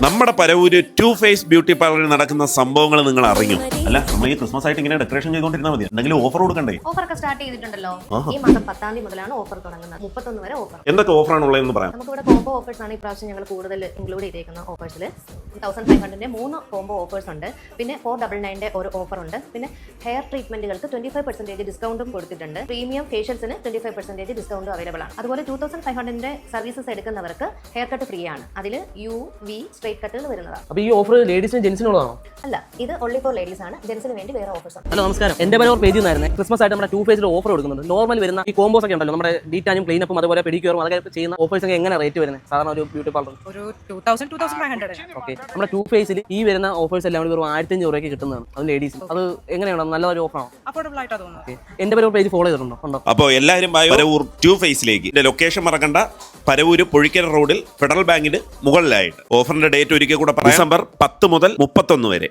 നമ്മുടെ Paravur to face beauty പാർലറിൽ നടക്കുന്ന സംഭവങ്ങൾ നിങ്ങൾ അറിഞ്ഞു? അല്ല, നമ്മൾ ഈ ക്രിസ്മസ് ആയിട്ട് ഇങ്ങനെ ഡെക്കറേഷൻ ചെയ്തുകൊണ്ടിരുന്നാൽ മതി. എന്തെങ്കിലും ഓഫർ കൊടുക്കണ്ടേ? ഓഫർ ഒക്കെ സ്റ്റാർട്ട് ചെയ്തിട്ടുണ്ടല്ലോ. ഈ മാസം 10 തീയതി മുതലാണ് ഓഫർ തുടങ്ങുന്നത്. 31 വരെ ഓഫർ. എന്തൊക്കെ ഓഫറാണ് ഉള്ളതെന്ന് പറയാം. നമുക്ക് ഇവിടെ കോംബോ ഓഫേഴ്സ് ആണ് ഇപ്രാവശ്യം ഞങ്ങൾ കൂടുതൽ ഇൻക്ലൂഡ് ചെയ്തേക്കുന്ന ഓഫേഴ്സിൽ 1500 3 കോംബോ ഓഫേഴ്സ് ഉണ്ട്. പിന്നെ 499 ഒരു ഓഫർ ഉണ്ട്. പിന്നെ ഹെയർ ട്രീറ്റ്മെന്റുകൾക്ക് 25% ഡിസ്കൗണ്ടും കൊടുത്തിട്ടുണ്ട്. പ്രീമിയം ഫേഷ്യൽസിന് 25% ഡിസ്കൗണ്ടും അവൈലബിൾ ആണ്. അതുപോലെ 2500 സർവീസസ് എടുക്കുന്നവർക്ക് ഹെയർ കട്ട് ഫ്രീ ആണ്. അതിൽ UV സ്ട്രൈറ്റ് കട്ടുകൾ വരുന്നതാണ്. അപ്പോൾ ഈ ഓഫർ ലേഡീസിനും ജെന്റ്സിനുള്ളതാണോ? അല്ല, ഇത് ഓൺലി ഫോർ ലേഡീസ് ആണ്. ജെന്റ്സിന് വേണ്ടി വേറെ ഓഫേഴ്സ് ആണ്. ഹലോ, നമസ്കാരം. എന്റെ പരവൂർ പേജിൽ നിന്നായിരുന്നു ക്രിസ്മസ് ആയിട്ട് നമ്മുടെ ടു ഫേസിൽ ഓഫർ കൊടുക്കുന്നുണ്ട്. നോർമൽ വരുന്ന ഈ കോംബോസ് ഒക്കെ ഉണ്ടല്ലോ, നമ്മുടെ ഡീറ്റാനും ക്ലീനപ്പും അതുപോലെ പെഡിക്യൂറും അതൊക്കെ ചെയ്യുന്ന ഓഫേഴ്സ് ഒക്കെ എങ്ങനെ റേറ്റ് വരുന്നത് സാധാരണ ഒരു ബ്യൂട്ടി പാർലർ? ഒരു 2500. ഓക്കെ, നമ്മുടെ ടു ഫേസിൽ ഈ വരുന്ന ഓഫേഴ്സ് എല്ലാം കൂടി വെറും 1500 രൂപയ്ക്ക് കിട്ടുന്നതാണ്. അത് ലേഡീസ്. അത് എങ്ങനെയാണ്? നല്ലൊരു ഓഫറാണോ? അഫോർഡബിൾ ആയിട്ടാ തോന്നുന്നത്. ഓക്കെ, എന്റെ പരവൂർ പേജ് ഫോളോ ചെയ്തിട്ടുണ്ടോ? ഉണ്ടോ? അപ്പോൾ എല്ലാവരും പരവൂർ ടു ഫേസിലേക്ക്. ഇതിന്റെ ലൊക്കേഷൻ മറക്കണ്ട, പരവൂര് പുഴിക്കര റോഡിൽ ഫെഡറൽ ബാങ്കിന് മുകളിലായിട്ട്. ഓഫറിന്റെ ഡേറ്റ് ഒരിക്കൽ കൂടെ പറയാം. ഡിസംബർ 10 മുതൽ 31 വരെ.